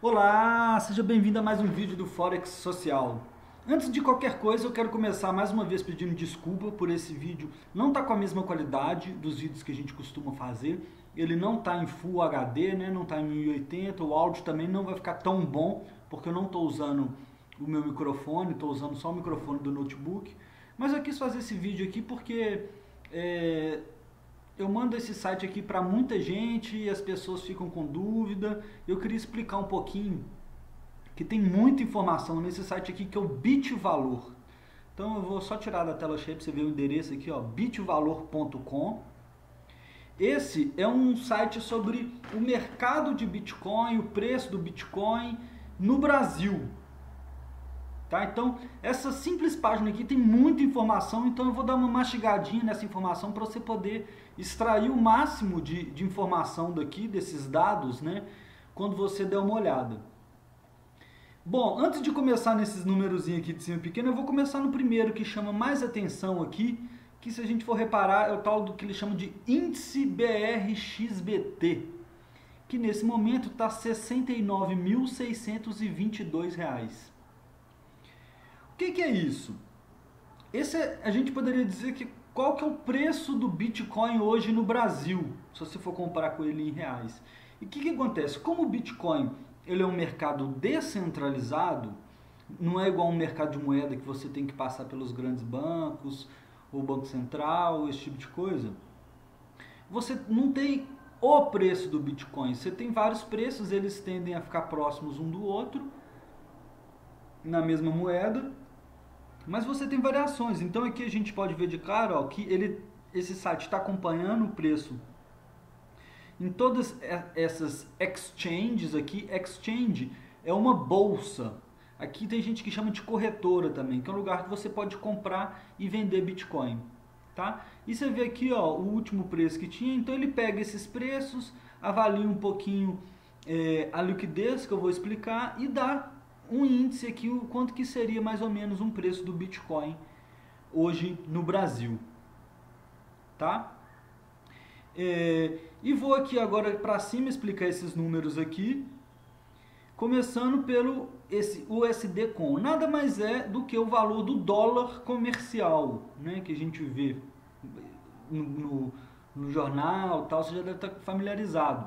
Olá, seja bem-vindo a mais um vídeo do Forex Social. Antes de qualquer coisa, eu quero começar mais uma vez pedindo desculpa por esse vídeo não estar com a mesma qualidade dos vídeos que a gente costuma fazer. Ele não está em Full HD, né? Não está em 1080, o áudio também não vai ficar tão bom, porque eu não estou usando o meu microfone, estou usando só o microfone do notebook. Mas eu quis fazer esse vídeo aqui porque eu mando esse site aqui para muita gente e as pessoas ficam com dúvida. Eu queria explicar um pouquinho, que tem muita informação nesse site aqui, que é o Bitvalor. Então eu vou só tirar da tela cheia para você ver o endereço aqui, ó, bitvalor.com. Esse é um site sobre o mercado de Bitcoin, o preço do Bitcoin no Brasil. Tá? Então, essa simples página aqui tem muita informação, então eu vou dar uma mastigadinha nessa informação para você poder extrair o máximo de informação daqui, desses dados, né, quando você der uma olhada. Bom, antes de começar nesses numerozinhos aqui de cima pequeno, eu vou começar no primeiro que chama mais atenção aqui, que se a gente for reparar é o tal do que eles chamam de índice BRXBT, que nesse momento está R$ 69.622. O que é isso? A gente poderia dizer que qual que é o preço do Bitcoin hoje no Brasil, se você for comparar com ele em reais. E o que acontece? Como o Bitcoin ele é um mercado descentralizado, não é igual um mercado de moeda que você tem que passar pelos grandes bancos, ou Banco Central, esse tipo de coisa. Você não tem o preço do Bitcoin, você tem vários preços, eles tendem a ficar próximos um do outro, na mesma moeda, mas você tem variações. Então aqui a gente pode ver de cara, ó, que esse site está acompanhando o preço em todas essas exchanges aqui. Exchange é uma bolsa. Aqui tem gente que chama de corretora também, que é um lugar que você pode comprar e vender Bitcoin. Tá? E você vê aqui, ó, o último preço que tinha. Então ele pega esses preços, avalia um pouquinho a liquidez, que eu vou explicar, e dá um índice aqui, o quanto que seria mais ou menos um preço do Bitcoin hoje no Brasil. Tá? E vou aqui agora para cima explicar esses números aqui, começando pelo esse USD-CON. Nada mais é do que o valor do dólar comercial, né, que a gente vê no jornal, tal, você já deve estar familiarizado.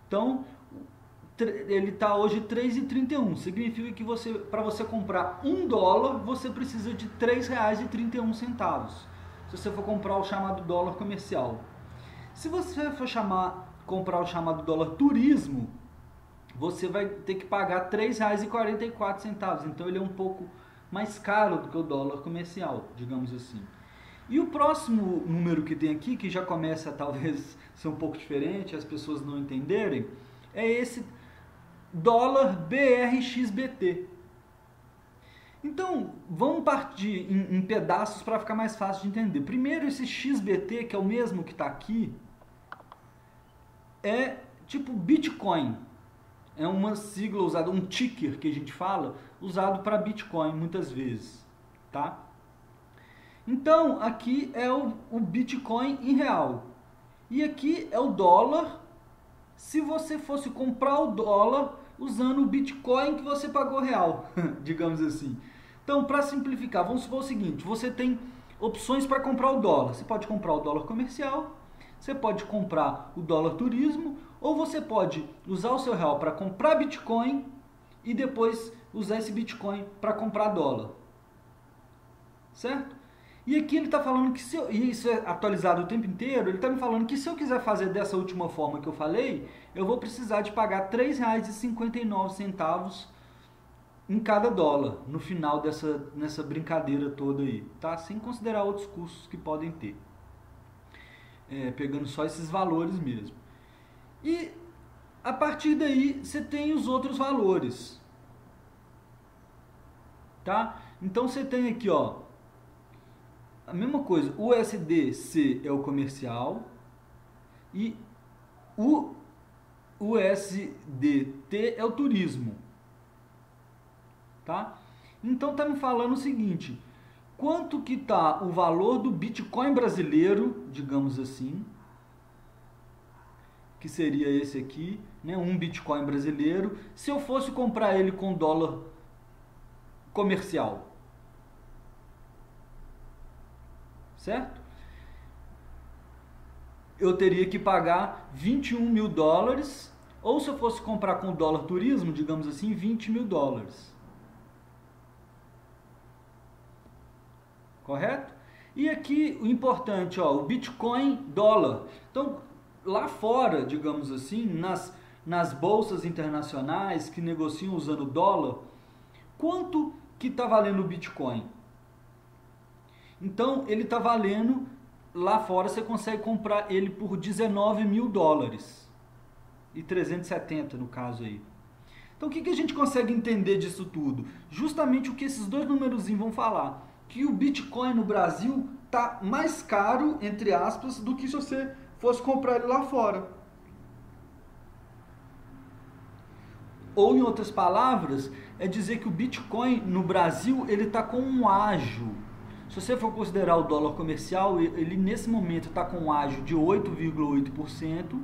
Então, ele está hoje 3,31. Significa que para você comprar $1, você precisa de R$ 3,31. Se você for comprar o chamado dólar comercial. Se você for comprar o chamado dólar turismo, você vai ter que pagar R$ 3,44. Então ele é um pouco mais caro do que o dólar comercial, digamos assim. E o próximo número que tem aqui, que já começa a talvez ser um pouco diferente, as pessoas não entenderem, é esse dólar BRXBT. Então, vamos partir em pedaços para ficar mais fácil de entender. Primeiro, esse XBT, que é o mesmo que está aqui, é tipo Bitcoin. É uma sigla usada, um ticker que a gente fala, usado para Bitcoin muitas vezes. Tá? Então, aqui é o Bitcoin em real. E aqui é o dólar, se você fosse comprar o dólar usando o Bitcoin que você pagou real, digamos assim. Então, para simplificar, vamos supor o seguinte, você tem opções para comprar o dólar. Você pode comprar o dólar comercial, você pode comprar o dólar turismo, ou você pode usar o seu real para comprar Bitcoin e depois usar esse Bitcoin para comprar dólar. Certo? E aqui ele está falando que, e isso é atualizado o tempo inteiro, ele está me falando que se eu quiser fazer dessa última forma que eu falei, eu vou precisar de pagar R$ 3,59 em cada dólar, no final nessa brincadeira toda aí, tá? Sem considerar outros custos que podem ter. Pegando só esses valores mesmo. E a partir daí você tem os outros valores. Tá? Então você tem aqui, ó, a mesma coisa, o USDC é o comercial e o USDT é o turismo. Tá? Então tá me falando o seguinte, quanto que tá o valor do Bitcoin brasileiro, digamos assim, que seria esse aqui, né, um Bitcoin brasileiro, se eu fosse comprar ele com dólar comercial. Certo? Eu teria que pagar 21 mil dólares, ou se eu fosse comprar com dólar turismo, digamos assim, 20 mil dólares. Correto? E aqui o importante, ó, o Bitcoin dólar. Então, lá fora, digamos assim, nas bolsas internacionais que negociam usando dólar, quanto que está valendo o Bitcoin? Então, ele está valendo, lá fora você consegue comprar ele por 19 mil dólares. E 370 no caso aí. Então, o que a gente consegue entender disso tudo? Justamente o que esses dois numerozinhos vão falar. Que o Bitcoin no Brasil está mais caro, entre aspas, do que se você fosse comprar ele lá fora. Ou, em outras palavras, é dizer que o Bitcoin no Brasil ele está com um ágio. Se você for considerar o dólar comercial, ele nesse momento está com um ágio de 8,8%.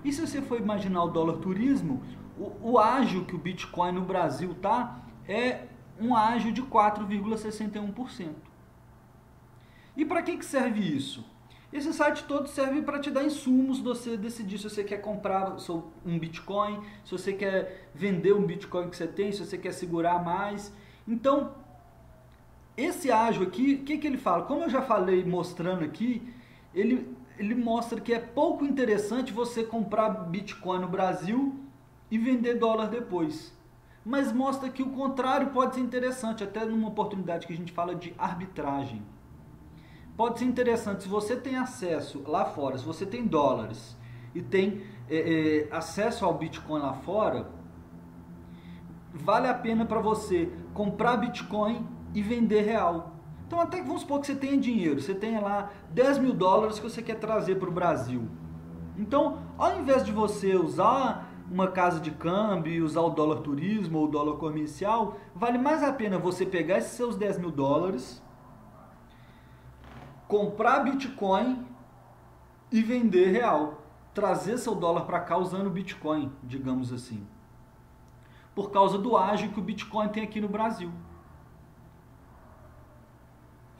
E se você for imaginar o dólar turismo, o ágio que o Bitcoin no Brasil está é um ágio de 4,61%. E para que serve isso? Esse site todo serve para te dar insumos, você decidir se você quer comprar um Bitcoin, se você quer vender um Bitcoin que você tem, se você quer segurar mais. Então, esse ágio aqui, o que ele fala? Como eu já falei mostrando aqui, ele mostra que é pouco interessante você comprar Bitcoin no Brasil e vender dólar depois. Mas mostra que o contrário pode ser interessante, até numa oportunidade que a gente fala de arbitragem. Pode ser interessante se você tem acesso lá fora, se você tem dólares e tem acesso ao Bitcoin lá fora, vale a pena para você comprar Bitcoin e vender real. Então até que vamos supor que você tenha dinheiro, você tenha lá 10 mil dólares que você quer trazer para o Brasil. Então, ao invés de você usar uma casa de câmbio e usar o dólar turismo ou o dólar comercial, vale mais a pena você pegar esses seus 10 mil dólares, comprar Bitcoin e vender real. Trazer seu dólar para cá usando Bitcoin, digamos assim. Por causa do ágio que o Bitcoin tem aqui no Brasil.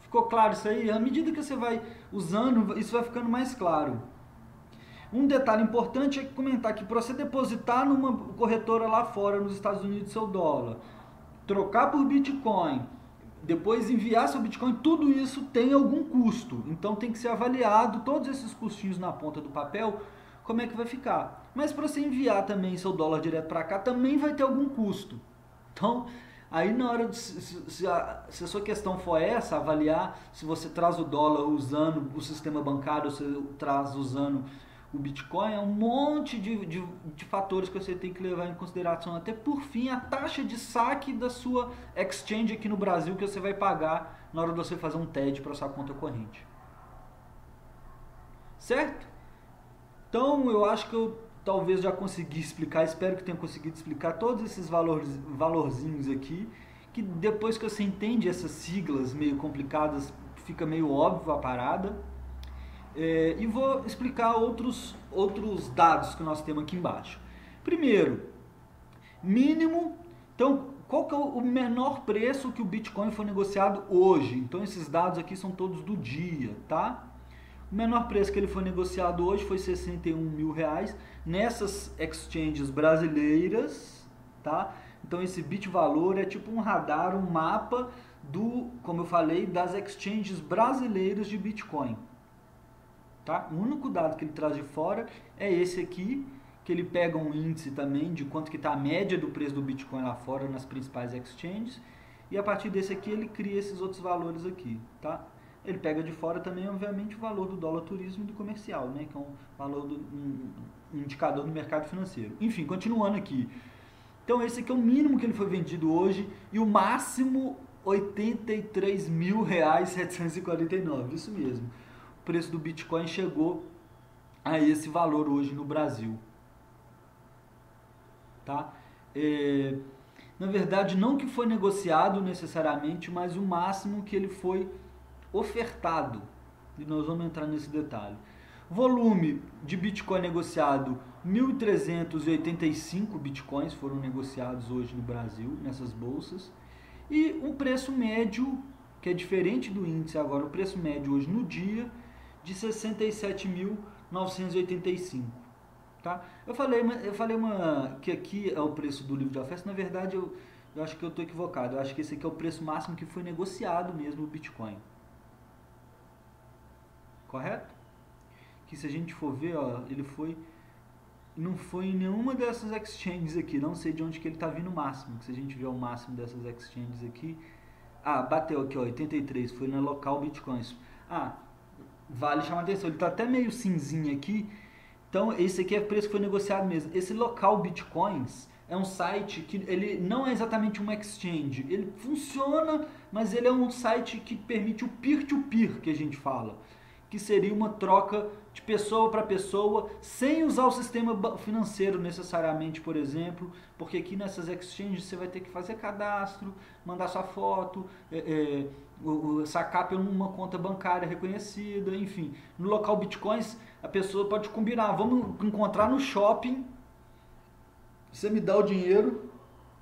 Ficou claro isso aí? À medida que você vai usando, isso vai ficando mais claro. Um detalhe importante é comentar que para você depositar numa corretora lá fora, nos Estados Unidos, seu dólar, trocar por Bitcoin, depois enviar seu Bitcoin, tudo isso tem algum custo. Então tem que ser avaliado todos esses custinhos na ponta do papel, como é que vai ficar. Mas para você enviar também seu dólar direto para cá, também vai ter algum custo. Então, aí na hora de, se a sua questão for essa, avaliar se você traz o dólar usando o sistema bancário, ou se traz usando o Bitcoin, é um monte de fatores que você tem que levar em consideração. Até por fim, a taxa de saque da sua exchange aqui no Brasil que você vai pagar na hora de você fazer um TED para sua conta corrente. Certo? Então, eu acho que eu talvez já consegui explicar, espero que tenha conseguido explicar todos esses valorzinhos aqui, que depois que você entende essas siglas meio complicadas, fica meio óbvio a parada. E vou explicar outros dados que nós temos aqui embaixo. Primeiro, mínimo. Então, qual que é o menor preço que o Bitcoin foi negociado hoje? Então, esses dados aqui são todos do dia, tá? O menor preço que ele foi negociado hoje foi 61 mil reais nessas exchanges brasileiras, tá? Então, esse Bitvalor é tipo um radar, um mapa como eu falei, das exchanges brasileiras de Bitcoin. Tá? O único dado que ele traz de fora é esse aqui, que ele pega um índice também de quanto que está a média do preço do Bitcoin lá fora nas principais exchanges, e a partir desse aqui ele cria esses outros valores aqui, tá? Ele pega de fora também, obviamente, o valor do dólar turismo e do comercial, né? Que é um valor um indicador do mercado financeiro. Enfim, continuando aqui. Então esse aqui é o mínimo que ele foi vendido hoje, e o máximo R$ 83.749, isso mesmo. O preço do Bitcoin chegou a esse valor hoje no Brasil. Tá? Na verdade, não que foi negociado necessariamente, mas o máximo que ele foi ofertado. E nós vamos entrar nesse detalhe. Volume de Bitcoin negociado 1.385 bitcoins foram negociados hoje no Brasil, nessas bolsas. E um preço médio, que é diferente do índice agora, o preço médio hoje no dia, de 67.985. Tá? Eu falei que aqui é o preço do livro de ofertas. Na verdade, eu acho que eu estou equivocado. Eu acho que esse aqui é o preço máximo que foi negociado mesmo o Bitcoin. Correto? Que se a gente for ver, ó, ele não foi em nenhuma dessas exchanges aqui. Não sei de onde que ele está vindo o máximo. Que se a gente ver o máximo dessas exchanges aqui... Ah, bateu aqui, ó, 83. Foi na local Bitcoins. Ah, vale chamar a atenção. Ele está até meio cinzinho aqui. Então, esse aqui é o preço que foi negociado mesmo. Esse local Bitcoins é um site que ele não é exatamente um exchange. Ele funciona, mas ele é um site que permite o peer-to-peer, que a gente fala. Que seria uma troca de pessoa para pessoa, sem usar o sistema financeiro necessariamente, por exemplo. Porque aqui nessas exchanges você vai ter que fazer cadastro, mandar sua foto, sacar por uma conta bancária reconhecida, enfim. No local Bitcoins, a pessoa pode combinar, vamos encontrar no shopping, você me dá o dinheiro,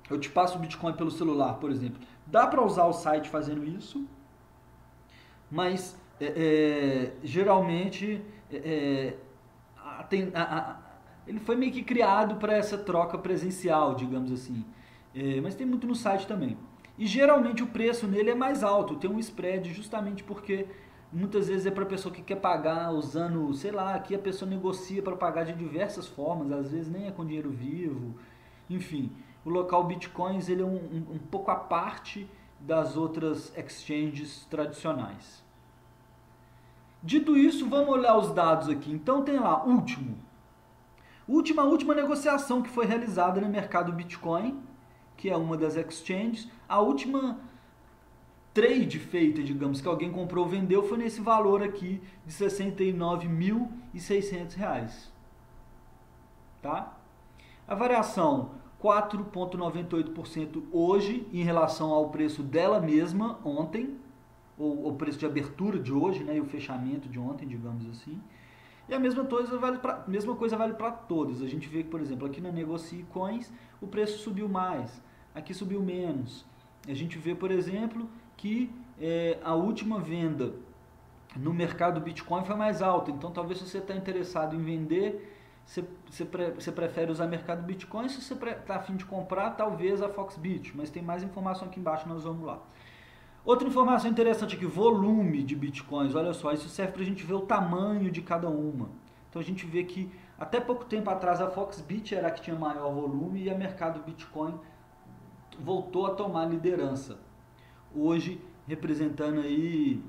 eu te passo o Bitcoin pelo celular, por exemplo. Dá para usar o site fazendo isso, mas geralmente ele foi meio que criado para essa troca presencial, digamos assim. Mas tem muito no site também. E geralmente o preço nele é mais alto, tem um spread justamente porque muitas vezes é para a pessoa que quer pagar usando, sei lá, aqui a pessoa negocia para pagar de diversas formas, às vezes nem é com dinheiro vivo, enfim. O local Bitcoins ele é um pouco à parte das outras exchanges tradicionais. Dito isso, vamos olhar os dados aqui. Então tem lá, última negociação que foi realizada no mercado Bitcoin, que é uma das exchanges. A última trade feita, digamos, que alguém comprou ou vendeu, foi nesse valor aqui de R$ 69.600. Tá? A variação 4,98% hoje em relação ao preço dela mesma ontem, ou o preço de abertura de hoje, né, e o fechamento de ontem, digamos assim. E a mesma coisa vale para todas. A gente vê que, por exemplo, aqui na Negocie Coins, o preço subiu mais, aqui subiu menos. A gente vê, por exemplo, que a última venda no mercado Bitcoin foi mais alta. Então, talvez se você está interessado em vender, você prefere usar mercado Bitcoin. Se você está a fim de comprar, talvez a Foxbit. Mas tem mais informação aqui embaixo, nós vamos lá. Outra informação interessante aqui, volume de Bitcoins. Olha só, isso serve para a gente ver o tamanho de cada uma. Então, a gente vê que até pouco tempo atrás a Foxbit era a que tinha maior volume e a mercado Bitcoin voltou a tomar liderança. Hoje, representando aí,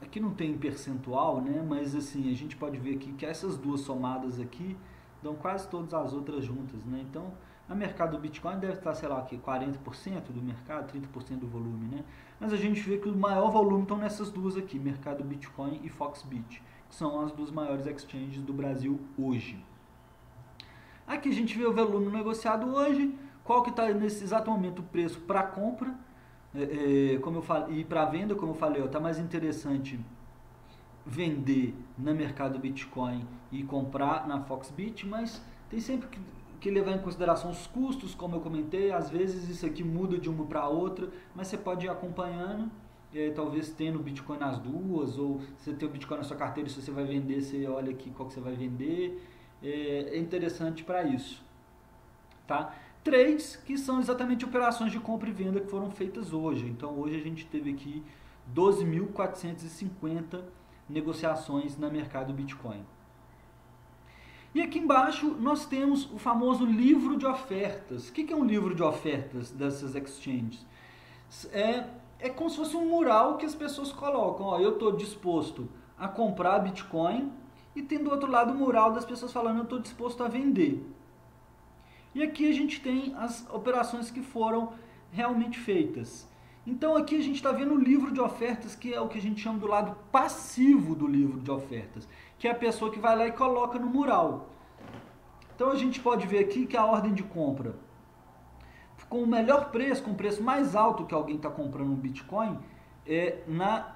aqui não tem percentual, né? Mas assim, a gente pode ver aqui que essas duas somadas aqui dão quase todas as outras juntas, né? Então, a mercado Bitcoin deve estar, sei lá, aqui 40% do mercado, 30% do volume, né? Mas a gente vê que o maior volume estão nessas duas aqui, mercado Bitcoin e Foxbit, que são as duas maiores exchanges do Brasil hoje. Aqui a gente vê o volume negociado hoje, qual que está nesse exato momento o preço para compra, como eu falei, e para venda, como eu falei, está mais interessante vender no mercado Bitcoin e comprar na Foxbit, mas tem sempre que levar em consideração os custos, como eu comentei. Às vezes isso aqui muda de uma para outra, mas você pode ir acompanhando, talvez tendo Bitcoin nas duas, ou você tem o Bitcoin na sua carteira, se você vai vender, você olha aqui qual que você vai vender. É interessante para isso, tá? Trades, que são exatamente operações de compra e venda que foram feitas hoje. Então hoje a gente teve aqui 12.450 negociações no mercado Bitcoin. E aqui embaixo nós temos o famoso livro de ofertas. O que é um livro de ofertas dessas exchanges? É como se fosse um mural que as pessoas colocam. Ó, eu estou disposto a comprar Bitcoin, e tem do outro lado o mural das pessoas falando eu estou disposto a vender. E aqui a gente tem as operações que foram realmente feitas. Então aqui a gente está vendo o livro de ofertas, que é o que a gente chama do lado passivo do livro de ofertas, que é a pessoa que vai lá e coloca no mural. Então a gente pode ver aqui que a ordem de compra, com o melhor preço, com o preço mais alto que alguém está comprando um Bitcoin, é na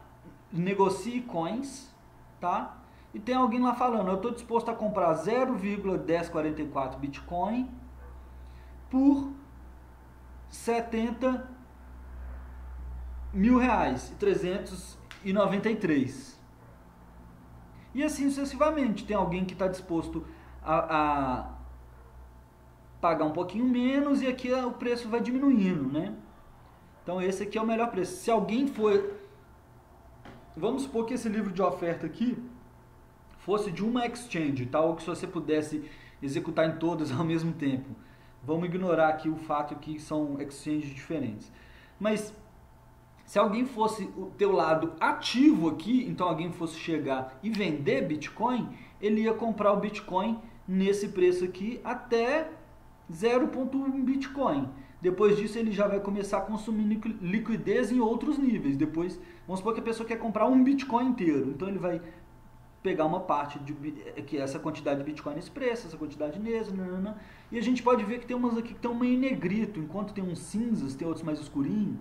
Negocie Coins, tá? e tem alguém lá falando, eu estou disposto a comprar 0,1044 Bitcoin por 70 mil reais, 393. E assim sucessivamente, tem alguém que está disposto a pagar um pouquinho menos e aqui o preço vai diminuindo, né? Então esse aqui é o melhor preço. Se alguém for... Vamos supor que esse livro de oferta aqui fosse de uma exchange, tal, que se você pudesse executar em todas ao mesmo tempo. Vamos ignorar aqui o fato que são exchanges diferentes. Mas se alguém fosse o teu lado ativo aqui, então alguém fosse chegar e vender Bitcoin, ele ia comprar o Bitcoin nesse preço aqui até 0,1 Bitcoin. Depois disso ele já vai começar a consumir liquidez em outros níveis. Depois, vamos supor que a pessoa quer comprar um Bitcoin inteiro, então ele vai pegar uma parte que essa quantidade de Bitcoin nesse preço, essa quantidade nesse, e a gente pode ver que tem umas aqui que estão meio negrito, enquanto tem uns cinzas, tem outros mais escurinhos.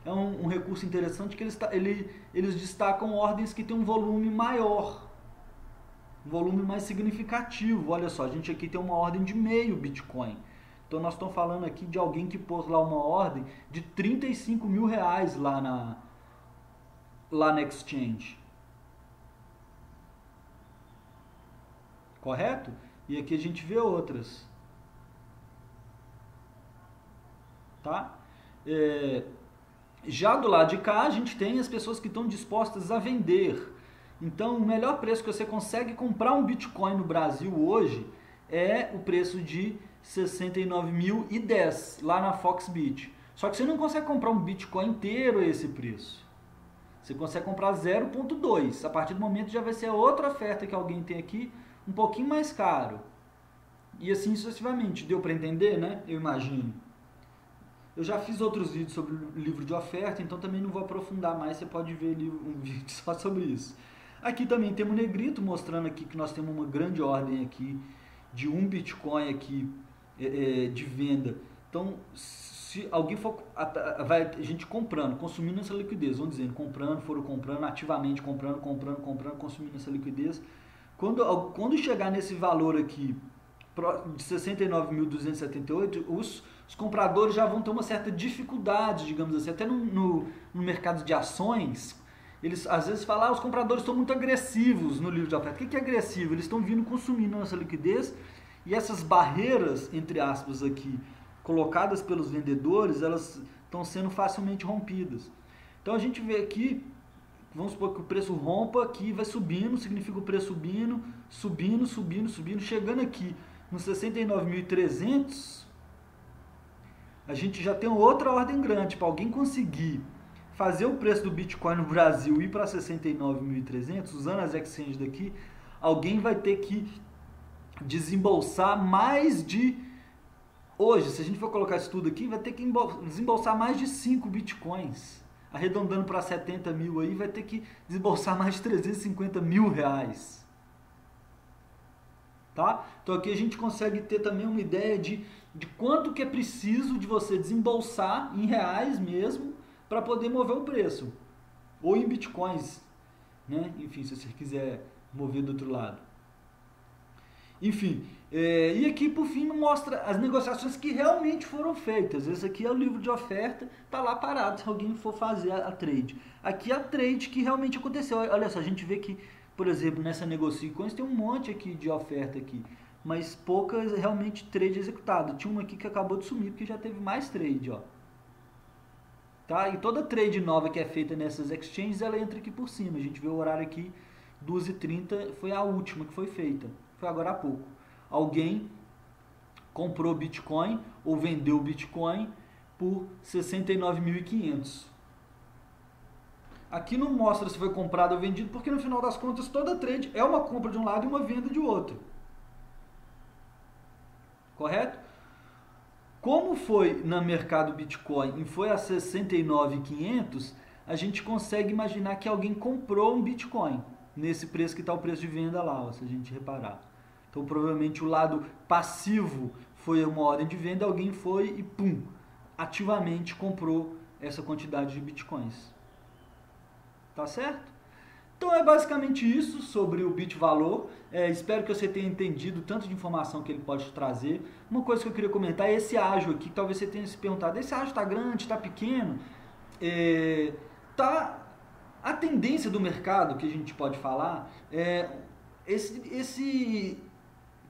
É um recurso interessante que eles destacam ordens que tem um volume maior, um volume mais significativo. Olha só, a gente aqui tem uma ordem de meio Bitcoin. Então nós estamos falando aqui de alguém que pôs lá uma ordem de 35 mil reais lá na exchange. Correto? E aqui a gente vê outras. Tá? Já do lado de cá a gente tem as pessoas que estão dispostas a vender. Então o melhor preço que você consegue comprar um Bitcoin no Brasil hoje é o preço de 69.010 lá na Foxbit. Só que você não consegue comprar um Bitcoin inteiro a esse preço. Você consegue comprar 0,2. A partir do momento já vai ser outra oferta que alguém tem aqui, um pouquinho mais caro. E assim sucessivamente. Deu para entender, né? Eu imagino. Eu já fiz outros vídeos sobre o livro de oferta, então também não vou aprofundar mais. Você pode ver um vídeo só sobre isso. Aqui também temos um negrito mostrando aqui que nós temos uma grande ordem aqui de um Bitcoin aqui de venda. Então, se alguém for, vai a gente comprando, consumindo essa liquidez, vamos dizer, foram comprando ativamente, comprando, consumindo essa liquidez. Quando chegar nesse valor aqui de 69.278, os compradores já vão ter uma certa dificuldade, digamos assim, até no mercado de ações. Eles às vezes falam, os compradores estão muito agressivos no livro de oferta. O que é agressivo? Eles estão vindo consumindo essa liquidez e essas barreiras, entre aspas, aqui, colocadas pelos vendedores, elas estão sendo facilmente rompidas. Então a gente vê aqui, vamos supor que o preço rompa aqui, vai subindo, significa o preço subindo, chegando aqui nos 69.300, a gente já tem outra ordem grande. Para alguém conseguir fazer o preço do Bitcoin no Brasil ir para 69.300, usando as exchanges daqui, alguém vai ter que desembolsar mais de... Hoje, se a gente for colocar isso tudo aqui, vai ter que desembolsar mais de 5 Bitcoins. Arredondando para 70 mil aí, vai ter que desembolsar mais de 350 mil reais. Tá? Então aqui a gente consegue ter também uma ideia de quanto que é preciso de você desembolsar em reais mesmo para poder mover o preço. Ou em Bitcoins, né? Enfim, se você quiser mover do outro lado. Enfim, e aqui por fim mostra as negociações que realmente foram feitas. Esse aqui é o livro de oferta, tá lá parado se alguém for fazer a trade. Aqui é a trade que realmente aconteceu. Olha só, a gente vê que, por exemplo, nessa Negocicoins tem um monte aqui de oferta aqui, mas poucas realmente trade executado. Tinha uma aqui que acabou de sumir porque já teve mais trade, ó. Tá? E toda trade nova que é feita nessas exchanges, ela entra aqui por cima. A gente vê o horário aqui, 2h30, foi a última que foi feita. Foi agora há pouco. Alguém comprou Bitcoin ou vendeu Bitcoin por 69.500. Aqui não mostra se foi comprado ou vendido, porque no final das contas toda trade é uma compra de um lado e uma venda de outro. Correto? Como foi no mercado Bitcoin e foi a 69.500, a gente consegue imaginar que alguém comprou um Bitcoin nesse preço que está o preço de venda lá, ó, se a gente reparar. Então provavelmente o lado passivo foi uma ordem de venda, alguém foi e pum, ativamente comprou essa quantidade de Bitcoins. Tá certo? Então é basicamente isso sobre o Bitvalor. Espero que você tenha entendido tanto de informação que ele pode te trazer. Uma coisa que eu queria comentar é esse ágio aqui, que talvez você tenha se perguntado, esse ágio está grande, está pequeno? A tendência do mercado, que a gente pode falar,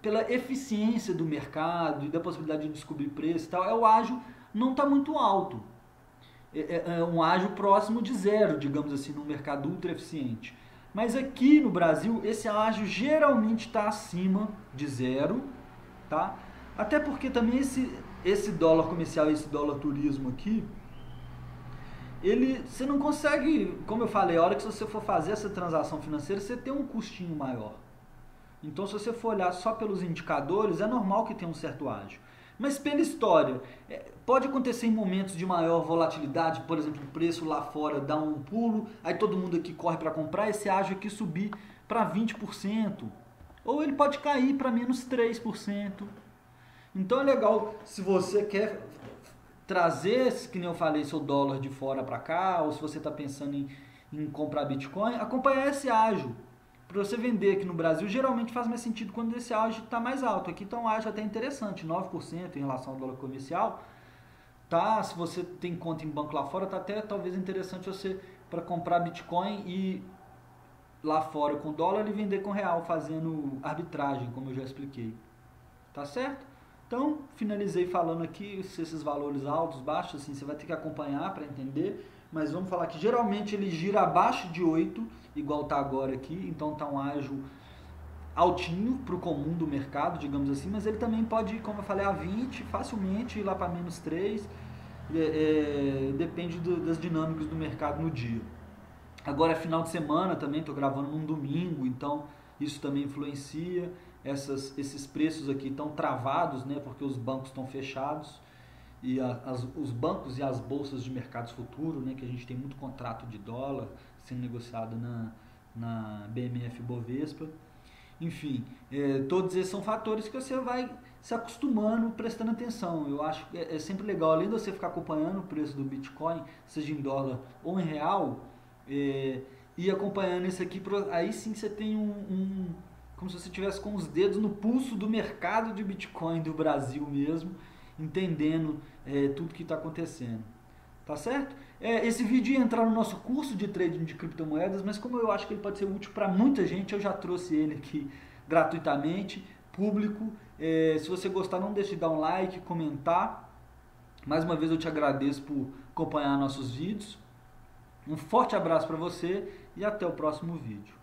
pela eficiência do mercado e da possibilidade de descobrir preço e tal, o ágio não está muito alto. Um ágio próximo de zero, digamos assim, num mercado ultra eficiente. Mas aqui no Brasil, esse ágio geralmente está acima de zero, tá? Até porque também esse dólar comercial, esse dólar turismo aqui, você não consegue, como eu falei, a hora que você for fazer essa transação financeira, você tem um custinho maior. Então, se você for olhar só pelos indicadores, é normal que tenha um certo ágio. Mas pela história, pode acontecer em momentos de maior volatilidade, por exemplo, o preço lá fora dá um pulo, aí todo mundo aqui corre para comprar, esse ágio aqui subir para 20%, ou ele pode cair para menos 3%. Então é legal, se você quer trazer, que nem eu falei, seu dólar de fora para cá, ou se você está pensando em comprar Bitcoin, acompanhar esse ágio. Para você vender aqui no Brasil, geralmente faz mais sentido quando esse ágio está mais alto. Aqui está um ágio até interessante, 9% em relação ao dólar comercial. Tá? Se você tem conta em banco lá fora, está até talvez interessante você para comprar Bitcoin e lá fora com dólar e vender com real, fazendo arbitragem, como eu já expliquei. Tá certo? Então, finalizei falando aqui se esses valores altos, baixos, assim, você vai ter que acompanhar para entender. Mas vamos falar que geralmente ele gira abaixo de 8, igual está agora aqui, então está um ágio altinho para o comum do mercado, digamos assim, mas ele também pode ir, como eu falei, a 20, facilmente ir lá para menos 3, depende das dinâmicas do mercado no dia. Agora é final de semana também, estou gravando num domingo, então isso também influencia, esses preços aqui estão travados, né, porque os bancos estão fechados, e os bancos e as bolsas de mercados futuros, né, que a gente tem muito contrato de dólar sendo negociado na BMF Bovespa. Enfim, todos esses são fatores que você vai se acostumando, prestando atenção. Eu acho que é sempre legal, além de você ficar acompanhando o preço do Bitcoin, seja em dólar ou em real, e acompanhando isso aqui, aí sim você tem como se você estivesse com os dedos no pulso do mercado de Bitcoin do Brasil mesmo, entendendo tudo que está acontecendo. Tá certo? Esse vídeo ia entrar no nosso curso de trading de criptomoedas, mas como eu acho que ele pode ser útil para muita gente, eu já trouxe ele aqui gratuitamente, público. Se você gostar, não deixe de dar um like, comentar. Mais uma vez eu te agradeço por acompanhar nossos vídeos. Um forte abraço para você e até o próximo vídeo.